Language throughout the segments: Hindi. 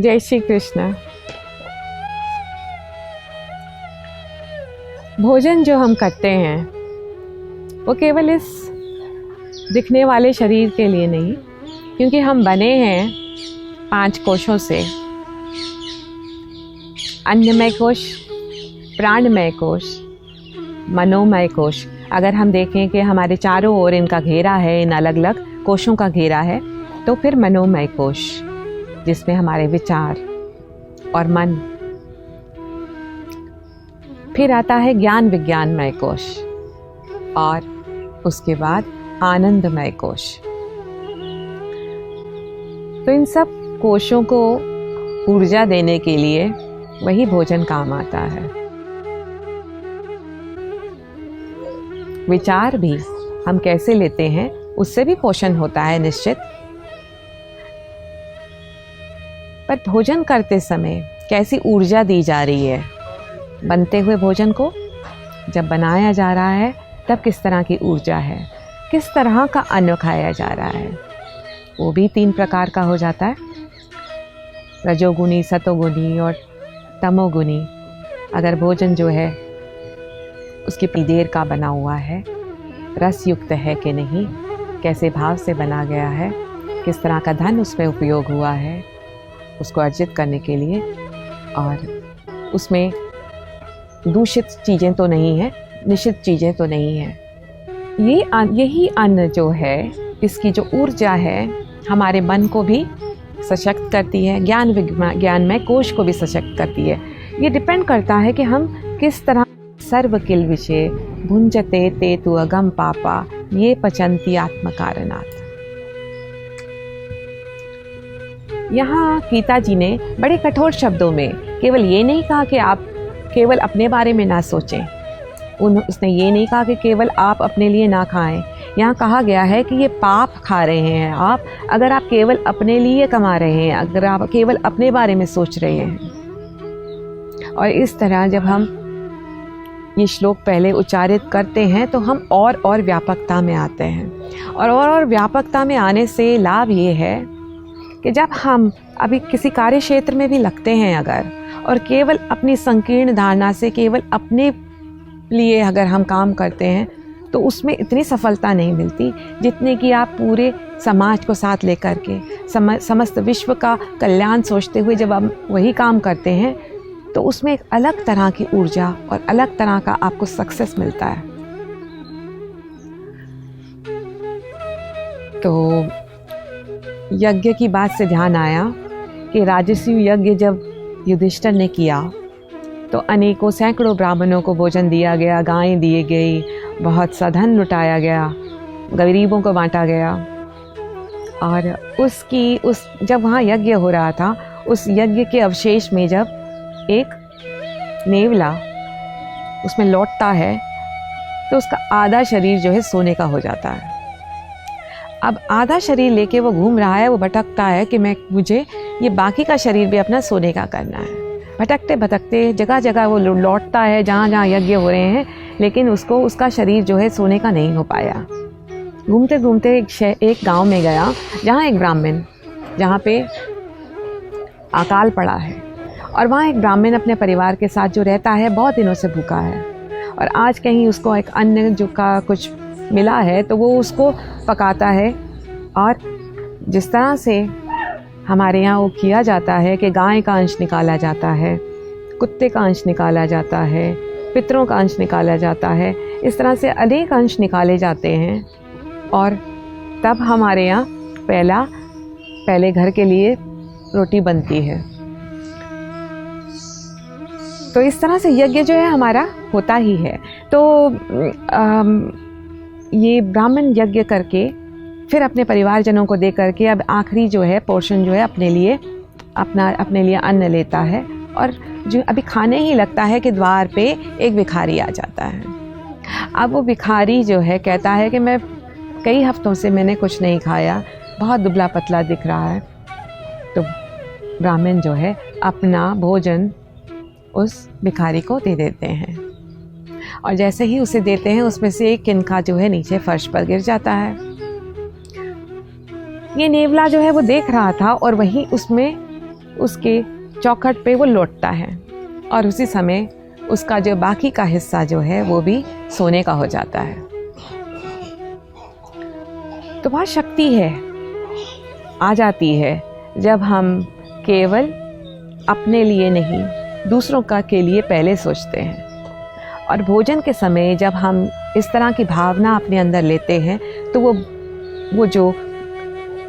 जय श्री कृष्ण। भोजन जो हम करते हैं वो केवल इस दिखने वाले शरीर के लिए नहीं, क्योंकि हम बने हैं 5 कोशों से। अन्नमय कोश, प्राणमय कोश, मनोमय कोश। अगर हम देखें कि हमारे चारों ओर इनका घेरा है, इन अलग अलग कोशों का घेरा है, तो फिर मनोमय कोश जिसमें हमारे विचार और मन। फिर आता है ज्ञान विज्ञानमय कोश और उसके बाद आनंदमय कोश। तो इन सब कोशों को ऊर्जा देने के लिए वही भोजन काम आता है। विचार भी हम कैसे लेते हैं उससे भी पोषण होता है निश्चित। पर भोजन करते समय कैसी ऊर्जा दी जा रही है बनते हुए भोजन को, जब बनाया जा रहा है तब किस तरह की ऊर्जा है, किस तरह का अन्न खाया जा रहा है, वो भी 3 प्रकार का हो जाता है, रजोगुणी, सतोगुणी और तमोगुणी। अगर भोजन जो है उसकी देर का बना हुआ है, रस युक्त है कि नहीं, कैसे भाव से बना गया है, किस तरह का धन उसमें उपयोग हुआ है उसको अर्जित करने के लिए, और उसमें दूषित चीज़ें तो नहीं है, निषिद्ध चीज़ें तो नहीं है। यही अन्न जो है, इसकी जो ऊर्जा है हमारे मन को भी सशक्त करती है, ज्ञानमय कोश को भी सशक्त करती है। ये डिपेंड करता है कि हम किस तरह सर्व किल विषय भुंजते ते तु अगम पापा ये पचंती आत्मकारणात्। यहाँ गीता जी ने बड़े कठोर शब्दों में केवल ये नहीं कहा कि आप केवल अपने बारे में ना सोचें, उसने ये नहीं कहा कि केवल आप अपने लिए ना खाएं। यहाँ कहा गया है कि ये पाप खा रहे हैं आप, अगर आप केवल अपने लिए कमा रहे हैं, अगर आप केवल अपने बारे में सोच रहे हैं। और इस तरह जब हम ये श्लोक पहले उच्चारित करते हैं तो हम और व्यापकता में आते हैं। और व्यापकता में आने से लाभ ये है कि जब हम अभी किसी कार्य क्षेत्र में भी लगते हैं अगर, और केवल अपनी संकीर्ण धारणा से केवल अपने लिए अगर हम काम करते हैं, तो उसमें इतनी सफलता नहीं मिलती जितने कि आप पूरे समाज को साथ लेकर के समस्त विश्व का कल्याण सोचते हुए जब आप वही काम करते हैं, तो उसमें एक अलग तरह की ऊर्जा और अलग तरह का आपको सक्सेस मिलता है। तो यज्ञ की बात से ध्यान आया कि राजस्व यज्ञ जब युधिष्ठिर ने किया तो अनेकों सैकड़ों ब्राह्मणों को भोजन दिया गया, गायें दी गई, बहुत सा धन लुटाया गया, गरीबों को बांटा गया। और जब वहाँ यज्ञ हो रहा था, उस यज्ञ के अवशेष में जब एक नेवला उसमें लौटता है तो उसका आधा शरीर जो है सोने का हो जाता है। अब आधा शरीर लेके वो घूम रहा है, वो भटकता है कि मुझे ये बाकी का शरीर भी अपना सोने का करना है। भटकते भटकते जगह जगह वो लौटता है जहाँ जहाँ यज्ञ हो रहे हैं, लेकिन उसका शरीर जो है सोने का नहीं हो पाया। घूमते घूमते एक गांव में गया जहाँ एक ब्राह्मण, जहाँ पे अकाल पड़ा है, और वहाँ एक ब्राह्मण अपने परिवार के साथ जो रहता है बहुत दिनों से भूखा है, और आज कहीं उसको एक अन्न जो का कुछ मिला है तो वो उसको पकाता है। और जिस तरह से हमारे यहाँ वो किया जाता है कि गाय का अंश निकाला जाता है, कुत्ते का अंश निकाला जाता है, पितरों का अंश निकाला जाता है, इस तरह से अनेक अंश निकाले जाते हैं। और तब हमारे यहाँ पहले घर के लिए रोटी बनती है। तो इस तरह से यज्ञ जो है हमारा होता ही है। तो ये ब्राह्मण यज्ञ करके फिर अपने परिवारजनों को दे करके अब आखिरी जो है पोर्शन जो है अपने लिए अन्न लेता है, और जो अभी खाने ही लगता है कि द्वार पे एक भिखारी आ जाता है। अब वो भिखारी जो है कहता है कि मैं कई हफ्तों से मैंने कुछ नहीं खाया, बहुत दुबला पतला दिख रहा है। तो ब्राह्मण जो है अपना भोजन उस भिखारी को दे देते हैं, और जैसे ही उसे देते हैं उसमें से एक किनका जो है नीचे फर्श पर गिर जाता है। ये नेवला जो है वो देख रहा था, और वहीं उसमें उसके चौखट पे वो लौटता है और उसी समय उसका जो बाकी का हिस्सा जो है वो भी सोने का हो जाता है। तो वहाँ शक्ति है, आ जाती है जब हम केवल अपने लिए नहीं दूसरों का के लिए पहले सोचते हैं। और भोजन के समय जब हम इस तरह की भावना अपने अंदर लेते हैं तो वो जो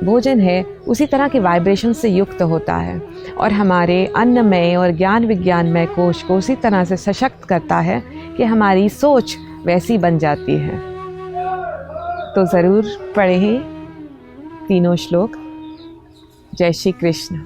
भोजन है उसी तरह के वाइब्रेशन से युक्त होता है और हमारे अन्नमय और ज्ञान विज्ञानमय कोश को उसी तरह से सशक्त करता है कि हमारी सोच वैसी बन जाती है। तो ज़रूर पढ़ें तीनों श्लोक। जय श्री कृष्ण।